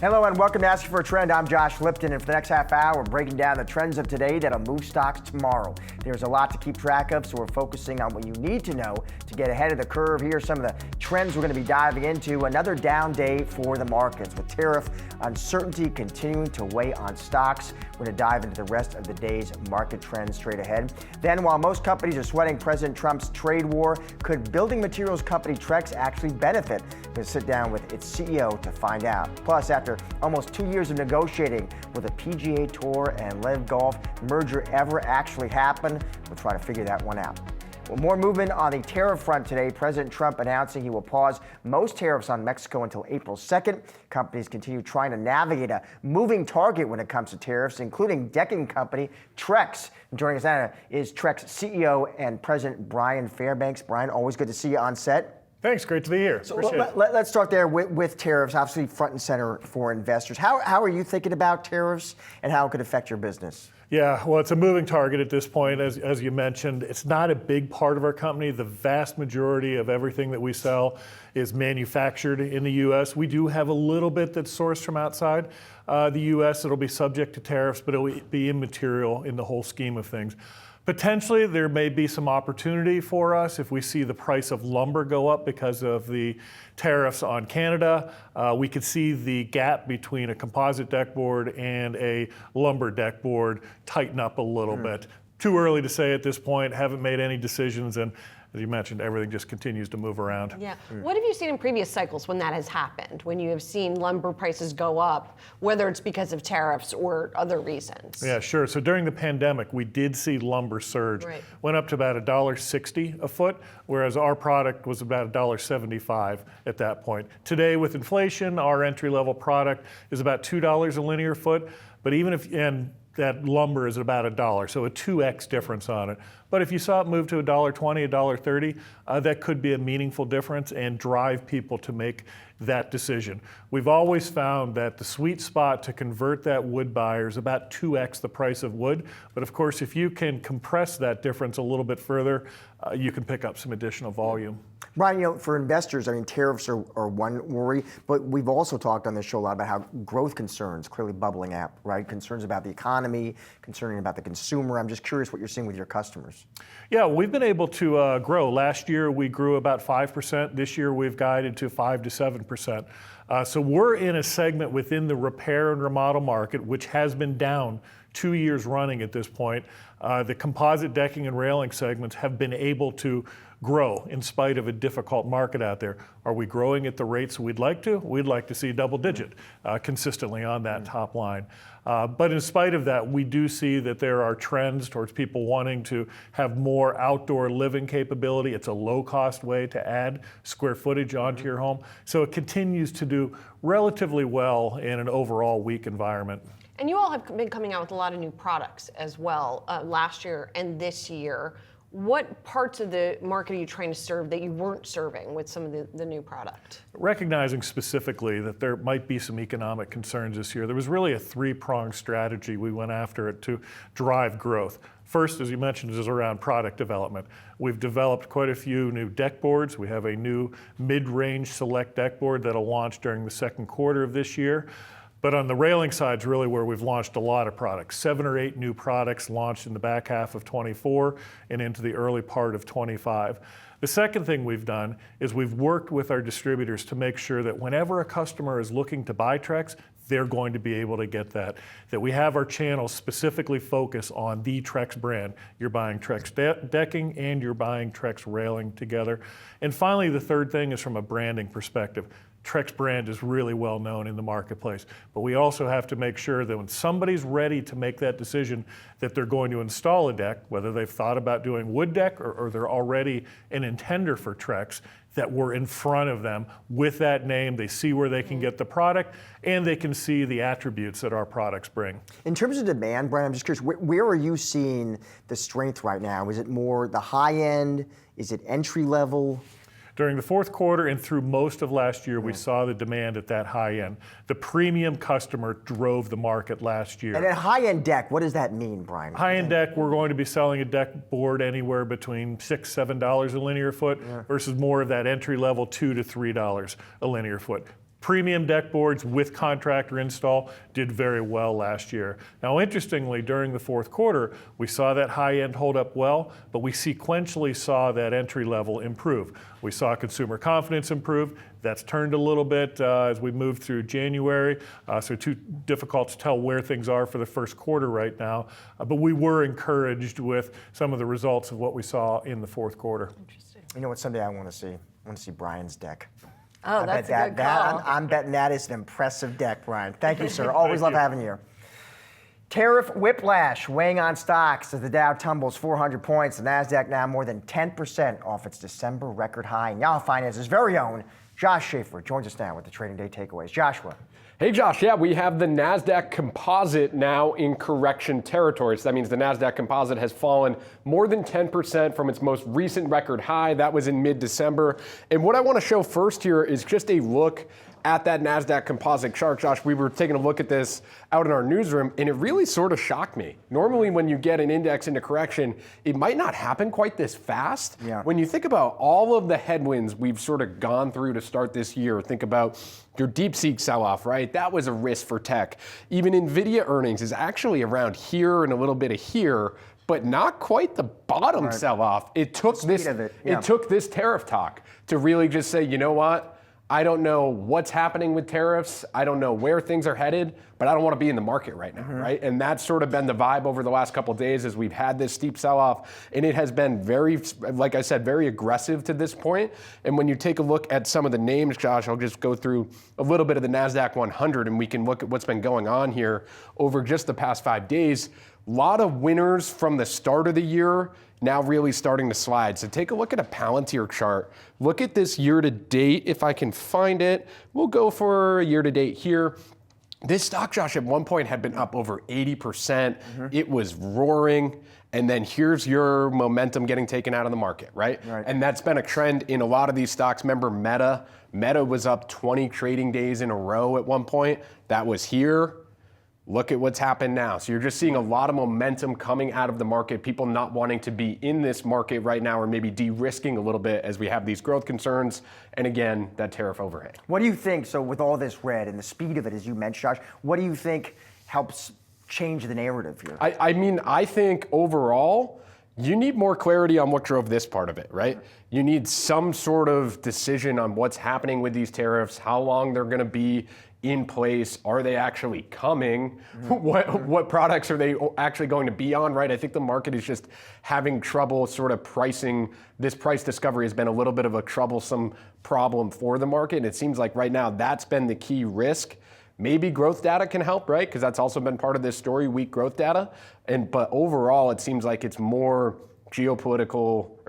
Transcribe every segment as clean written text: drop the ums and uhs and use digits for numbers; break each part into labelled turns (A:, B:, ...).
A: Hello and welcome to Asking for a Trend. I'm Josh Lipton, and for the next half hour, we're breaking down the trends of today that'll move stocks tomorrow. There's a lot to keep track of, so we're focusing on what you need to know to get ahead of the curve. Here are some of the trends we're going to be diving into. Another down day for the markets, with tariff uncertainty continuing to weigh on stocks. We're going to dive into the rest of the day's market trends straight ahead. Then, while most companies are sweating President Trump's trade war, could building materials company Trex actually benefit? We'll sit down with its CEO to find out. Plus, after almost 2 years of negotiating, will the PGA Tour and LIV Golf merger ever actually happen? We'll try to figure that one out. Well, more movement on the tariff front today. President Trump announcing he will pause most tariffs on Mexico until April 2nd. Companies continue trying to navigate a moving target when it comes to tariffs, including decking company Trex. Joining us now is Trex CEO and President Brian Fairbanks. Brian, always good to see you on set.
B: Thanks, great to be here.
A: So let's start there with tariffs, obviously front and center for investors. How are you thinking about tariffs and how it could affect your business?
B: Yeah, well, it's a moving target at this point, as you mentioned. It's not a big part of our company. The vast majority of everything that we sell is manufactured in the U.S. We do have a little bit that's sourced from outside the U.S. that'll be subject to tariffs, but it'll be immaterial in the whole scheme of things. Potentially, there may be some opportunity for us if we see the price of lumber go up because of the tariffs on Canada. We could see the gap between a composite deck board and a lumber deck board tighten up a little bit. Too early to say at this point, haven't made any decisions, and as you mentioned, everything just continues to move around.
C: Yeah. What have you seen in previous cycles when that has happened, when you have seen lumber prices go up, whether it's because of tariffs or other reasons?
B: Yeah, sure. So during the pandemic, we did see lumber surge.
C: Right.
B: Went up to about $1.60 a foot, whereas our product was about $1.75 at that point. Today, with inflation, our entry-level product is about $2 a linear foot, but even if, and that lumber is about $1, so a 2x difference on it. But if you saw it move to $1.20, $1.30, that could be a meaningful difference and drive people to make that decision. We've always found that the sweet spot to convert that wood buyer is about 2x the price of wood. But of course, if you can compress that difference a little bit further, you can pick up some additional volume.
A: Brian, for investors, tariffs are one worry, but we've also talked on this show a lot about how growth concerns clearly bubbling up, right? Concerns about the economy, concerning about the consumer. I'm just curious what you're seeing with your customers.
B: Yeah, we've been able to grow. Last year, we grew about 5%. This year, we've guided to 5 to 7%. So we're in a segment within the repair and remodel market, which has been down 2 years running at this point. The composite decking and railing segments have been able to grow in spite of a difficult market out there. Are we growing at the rates we'd like to? We'd like to see double digit consistently on that top line. But in spite of that, we do see that there are trends towards people wanting to have more outdoor living capability. It's a low-cost way to add square footage onto your home. So it continues to do relatively well in an overall weak environment.
C: And you all have been coming out with a lot of new products as well last year and this year. What parts of the market are you trying to serve that you weren't serving with some of the new product?
B: Recognizing specifically that there might be some economic concerns this year, there was really a three-pronged strategy we went after it to drive growth. First, as you mentioned, is around product development. We've developed quite a few new deck boards. We have a new mid-range select deck board that'll launch during the second quarter of this year. But on the railing side is really where we've launched a lot of products. 7 or 8 new products launched in the back half of 24 and into the early part of 25. The second thing we've done is we've worked with our distributors to make sure that whenever a customer is looking to buy Trex, they're going to be able to get that. That we have our channels specifically focus on the Trex brand. You're buying Trex decking and you're buying Trex railing together. And finally, the third thing is from a branding perspective. Trex brand is really well known in the marketplace, but we also have to make sure that when somebody's ready to make that decision that they're going to install a deck, whether they've thought about doing wood deck or they're already an intender for Trex, that we're in front of them with that name. They see where they can get the product and they can see the attributes that our products bring.
A: In terms of demand, Brian, I'm just curious, where are you seeing the strength right now? Is it more the high end? Is it entry level?
B: During the fourth quarter and through most of last year, we saw the demand at that high end. The premium customer drove the market last year.
A: And at high-end deck, what does that mean, Brian?
B: High-end deck, we're going to be selling a deck board anywhere between $6, $7 a linear foot versus more of that entry level $2 to $3 a linear foot. Premium deck boards with contractor install did very well last year. Now, interestingly, during the fourth quarter, we saw that high end hold up well, but we sequentially saw that entry level improve. We saw consumer confidence improve. That's turned a little bit as we moved through January. So too difficult to tell where things are for the first quarter right now. But we were encouraged with some of the results of what we saw in the fourth quarter.
C: Interesting.
A: You know what someday I want to see? I want to see Brian's deck.
C: Oh, that's a good call.
A: I'm betting that is an impressive deck, Brian. Thank you, sir. Always love having you here. Tariff whiplash weighing on stocks as the Dow tumbles 400 points. The Nasdaq now more than 10% off its December record high. And Yahoo Finance's very own Josh Schaefer joins us now with the trading day takeaways. Joshua.
D: Hey Josh, yeah, we have the Nasdaq Composite now in correction territory. So that means the Nasdaq Composite has fallen more than 10% from its most recent record high. That was in mid-December. And what I want to show first here is just a look at that Nasdaq Composite chart. Josh, we were taking a look at this out in our newsroom, and it really sort of shocked me. Normally, when you get an index into correction, it might not happen quite this fast.
A: Yeah.
D: When you think about all of the headwinds we've sort of gone through to start this year, think about your DeepSeek sell-off, right? That was a risk for tech. Even NVIDIA earnings is actually around here and a little bit of here, but not quite the bottom sell-off. It took it took this tariff talk to really just say, you know what? I don't know what's happening with tariffs. I don't know where things are headed, but I don't want to be in the market right now, right? And that's sort of been the vibe over the last couple of days as we've had this steep sell-off. And it has been very, like I said, very aggressive to this point. And when you take a look at some of the names, Josh, I'll just go through a little bit of the NASDAQ 100 and we can look at what's been going on here over just the past 5 days. A lot of winners from the start of the year now really starting to slide. So take a look at a Palantir chart. Look at this year to date, if I can find it. We'll go for a year to date here. This stock, Josh, at one point had been up over 80%. It was roaring. And then here's your momentum getting taken out of the market, right? And that's been a trend in a lot of these stocks. Remember Meta? Meta was up 20 trading days in a row at one point. That was here. Look at what's happened now. So you're just seeing a lot of momentum coming out of the market, people not wanting to be in this market right now or maybe de-risking a little bit as we have these growth concerns. And again, that tariff overhang.
A: What do you think, so with all this red and the speed of it, as you mentioned, Josh, what do you think helps change the narrative here?
D: I mean, I think overall, you need more clarity on what drove this part of it, right? You need some sort of decision on what's happening with these tariffs, how long they're going to be in place. Are they actually coming? What products are they actually going to be on, right? I think the market is just having trouble sort of pricing. This price discovery has been a little bit of a troublesome problem for the market. And it seems like right now that's been the key risk. Maybe growth data can help, right? Because that's also been part of this story, weak growth data. But overall, it seems like it's more political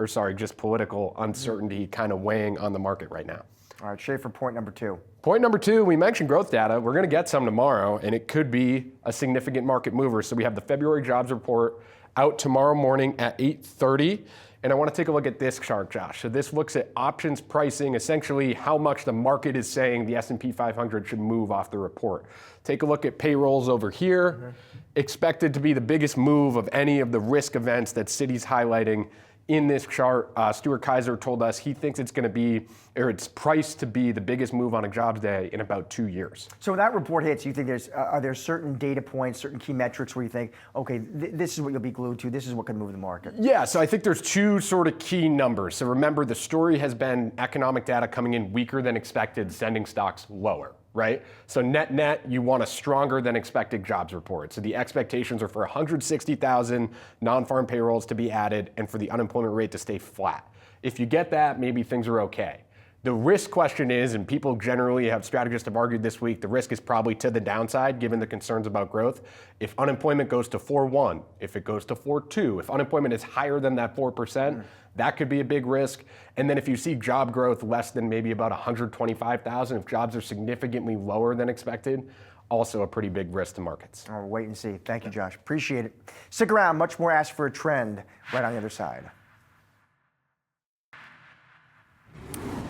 D: uncertainty kind of weighing on the market right now.
A: All right, Schaefer, point number 2.
D: Point number 2, we mentioned growth data. We're going to get some tomorrow, and it could be a significant market mover. So we have the February jobs report out tomorrow morning at 8:30. And I want to take a look at this chart, Josh. So this looks at options pricing, essentially how much the market is saying the S&P 500 should move off the report. Take a look at payrolls over here. Expected to be the biggest move of any of the risk events that Citi's highlighting in this chart. Stuart Kaiser told us he thinks it's going to be, or it's priced to be the biggest move on a jobs day in about 2 years.
A: So when that report hits, you think are there certain data points, certain key metrics where you think, okay, this is what you'll be glued to, this is what can move the market?
D: Yeah, so I think there's 2 sort of key numbers. So remember, the story has been economic data coming in weaker than expected, sending stocks lower, right? So net, you want a stronger than expected jobs report. So the expectations are for 160,000 non-farm payrolls to be added and for the unemployment rate to stay flat. If you get that, maybe things are okay. The risk question is, and people generally have strategists have argued this week, the risk is probably to the downside given the concerns about growth. If unemployment goes to 4.1, if it goes to 4.2, if unemployment is higher than that 4%, that could be a big risk. And then if you see job growth less than maybe about 125,000, if jobs are significantly lower than expected, also a pretty big risk to markets.
A: We'll wait and see. Thank you, Josh. Appreciate it. Stick around. Much more Ask for a Trend right on the other side.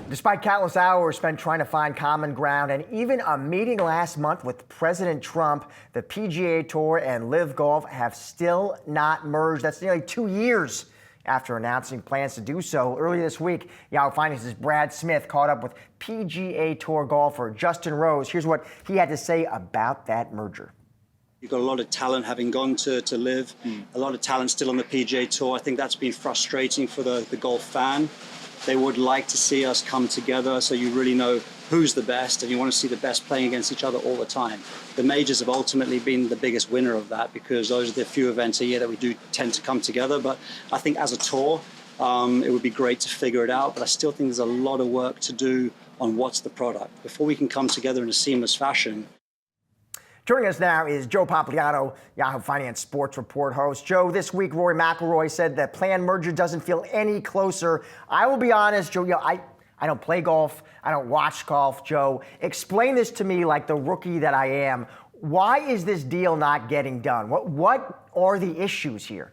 A: Despite countless hours spent trying to find common ground and even a meeting last month with President Trump, the PGA Tour and LIV Golf have still not merged. That's nearly 2 years after announcing plans to do so. Earlier this week, Yahoo Finance's Brad Smith caught up with PGA Tour golfer Justin Rose. Here's what he had to say about that merger.
E: You've got a lot of talent having gone to LIV, a lot of talent still on the PGA Tour. I think that's been frustrating for the golf fan. They would like to see us come together so you really know who's the best, and you want to see the best playing against each other all the time. The majors have ultimately been the biggest winner of that because those are the few events a year that we do tend to come together. But I think as a tour, it would be great to figure it out, but I still think there's a lot of work to do on what's the product before we can come together in a seamless fashion.
A: Joining us now is Joe Pompliano, Yahoo Finance Sports Report host. Joe, this week Rory McIlroy said the planned merger doesn't feel any closer. I will be honest, Joe, I don't play golf. I don't watch golf, Joe. Explain this to me like the rookie that I am. Why is this deal not getting done? What are the issues here?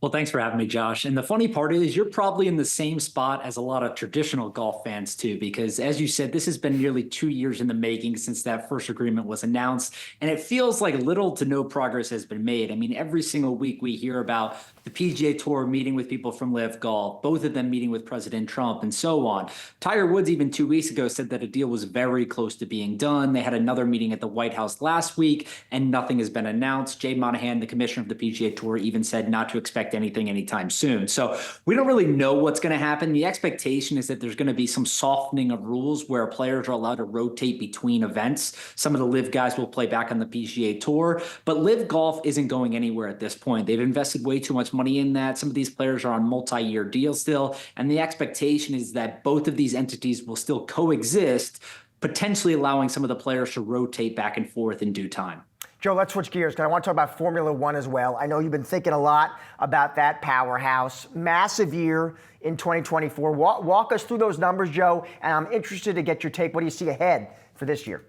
F: Well, thanks for having me, Josh. And the funny part is you're probably in the same spot as a lot of traditional golf fans too, because as you said, this has been nearly 2 years in the making since that first agreement was announced. And it feels like little to no progress has been made. I mean, every single week we hear about the PGA Tour meeting with people from LIV Golf, both of them meeting with President Trump and so on. Tiger Woods even 2 weeks ago said that a deal was very close to being done. They had another meeting at the White House last week and nothing has been announced. Jay Monahan, the commissioner of the PGA Tour, even said not to expect anything anytime soon. So we don't really know what's going to happen. The expectation is that there's going to be some softening of rules where players are allowed to rotate between events. Some of the LIV guys will play back on the PGA Tour, but LIV Golf isn't going anywhere at this point. They've invested way too much money in that. Some of these players are on multi-year deals still, and the expectation is that both of these entities will still coexist, potentially allowing some of the players to rotate back and forth in due time.
A: Joe, let's switch gears because I want to talk about Formula One as well. I know you've been thinking a lot about that powerhouse. Massive year in 2024. Walk us through those numbers, Joe, and I'm interested to get your take. What do you see ahead for this year?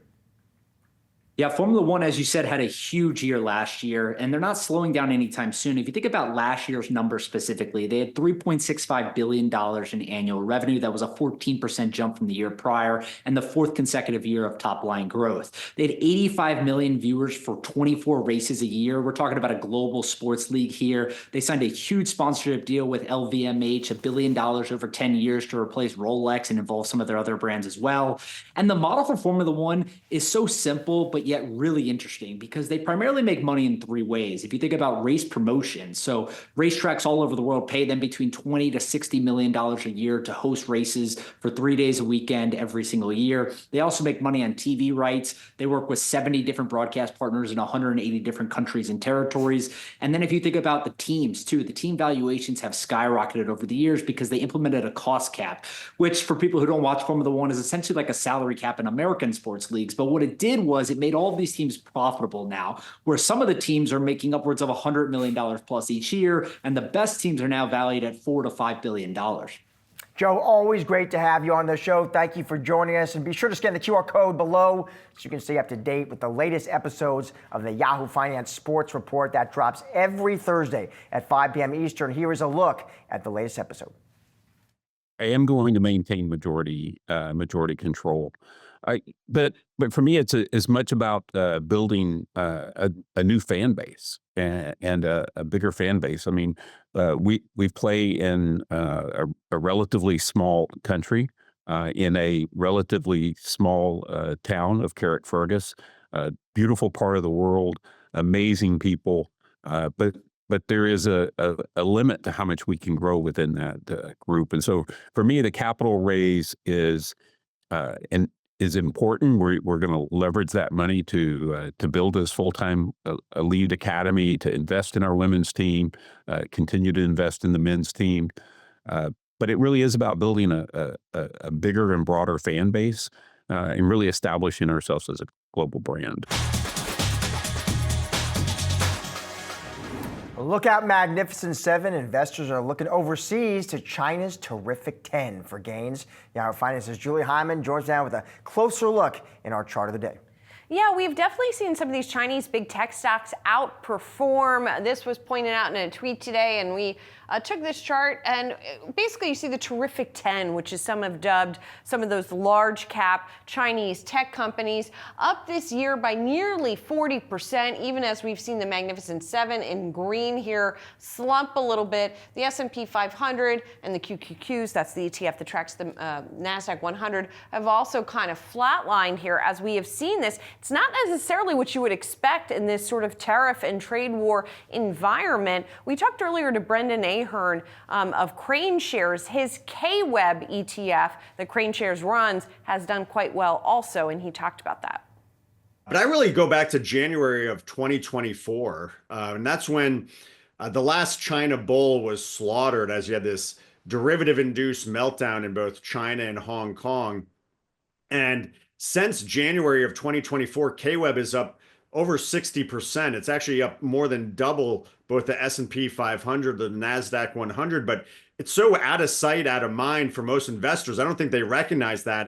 F: Yeah, Formula One, as you said, had a huge year last year, and they're not slowing down anytime soon. If you think about last year's numbers specifically, they had $3.65 billion in annual revenue. That was a 14% jump from the year prior, and the fourth consecutive year of top-line growth. They had 85 million viewers for 24 races a year. We're talking about a global sports league here. They signed a huge sponsorship deal with LVMH, $1 billion over 10 years to replace Rolex and involve some of their other brands as well. And the model for Formula One is so simple, but yet really interesting because they primarily make money in three ways. If you think about race promotion, so racetracks all over the world pay them between $20 to $60 million a year to host races for 3 days a weekend every single year. They also make money on TV rights. They work with 70 different broadcast partners in 180 different countries and territories. And then if you think about the teams too, the team valuations have skyrocketed over the years because they implemented a cost cap, which for people who don't watch Formula One is essentially like a salary cap in American sports leagues. But what it did was it made all of these teams profitable now, where some of the teams are making upwards of $100 million plus each year, and the best teams are now valued at $4 to $5 billion.
A: Joe, always great to have you on the show. Thank you for joining us, and be sure to scan the QR code below so you can stay up to date with the latest episodes of the Yahoo Finance Sports Report that drops every Thursday at 5 p.m. Eastern. Here is a look at the latest episode.
G: I am going to maintain majority control. But for me, it's as much about building a new fan base and a bigger fan base. I mean, we play in a relatively small country in a relatively small town of Carrick, a beautiful part of the world, amazing people, but there is a limit to how much we can grow within that group. And so for me, the capital raise is important. We're going to leverage that money to build this full-time elite academy, to invest in our women's team, continue to invest in the men's team. But it really is about building a bigger and broader fan base and really establishing ourselves as a global brand.
A: Look out, Magnificent 7. Investors are looking overseas to China's terrific 10 for gains. Yahoo Finance's Julie Hyman joins now with a closer look in our chart of the day.
C: Yeah, we've definitely seen some of these Chinese big tech stocks outperform. This was pointed out in a tweet today, and we took this chart, and basically you see the Terrific 10, which is some have dubbed some of those large cap Chinese tech companies, up this year by nearly 40%, even as we've seen the Magnificent Seven in green here slump a little bit. The S&P 500 and the QQQs, that's the ETF that tracks the Nasdaq 100, have also kind of flatlined here as we have seen this. It's not necessarily what you would expect in this sort of tariff and trade war environment. We talked earlier to Brendan Ahern of Crane Shares. His KWEB ETF that Crane Shares runs has done quite well also, and he talked about that.
H: But I really go back to January of 2024, and that's when the last China bull was slaughtered, as you had this derivative-induced meltdown in both China and Hong Kong. And since January of 2024, KWEB is up over 60%. It's actually up more than double both the S&P 500, the Nasdaq 100, but it's so out of sight, out of mind for most investors. I don't think they recognize that.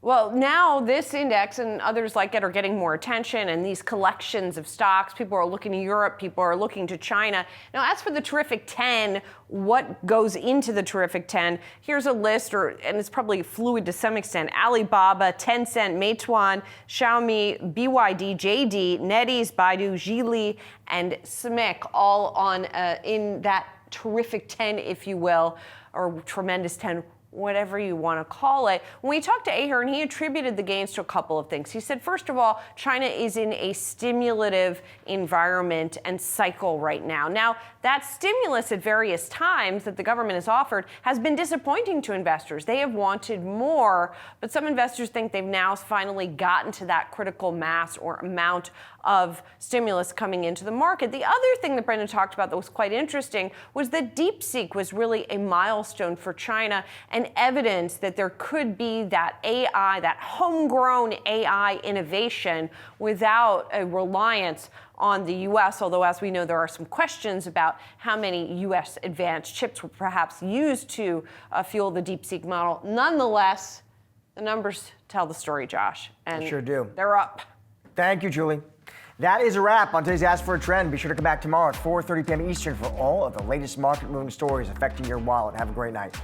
C: Well, now this index and others like it are getting more attention, and these collections of stocks, people are looking to Europe, people are looking to China. Now, as for the Terrific 10, what goes into the Terrific 10? Here's a list, and it's probably fluid to some extent. Alibaba, Tencent, Meituan, Xiaomi, BYD, JD, NetEase, Baidu, Geely, and SMIC, all on in that Terrific 10, if you will, or Tremendous 10, whatever you want to call it. When we talked to Ahern, he attributed the gains to a couple of things. He said, first of all, China is in a stimulative environment and cycle right now. Now, that stimulus at various times that the government has offered has been disappointing to investors. They have wanted more, but some investors think they've now finally gotten to that critical mass or amount of stimulus coming into the market. The other thing that Brendan talked about that was quite interesting was that DeepSeek was really a milestone for China and evidence that there could be that AI, that homegrown AI innovation without a reliance on the U.S., although as we know there are some questions about how many U.S. advanced chips were perhaps used to fuel the DeepSeek model. Nonetheless, the numbers tell the story, Josh. And
A: they sure do.
C: They're up.
A: Thank you, Julie. That is a wrap on today's Ask for a Trend. Be sure to come back tomorrow at 4:30 p.m. Eastern for all of the latest market moving stories affecting your wallet. Have a great night.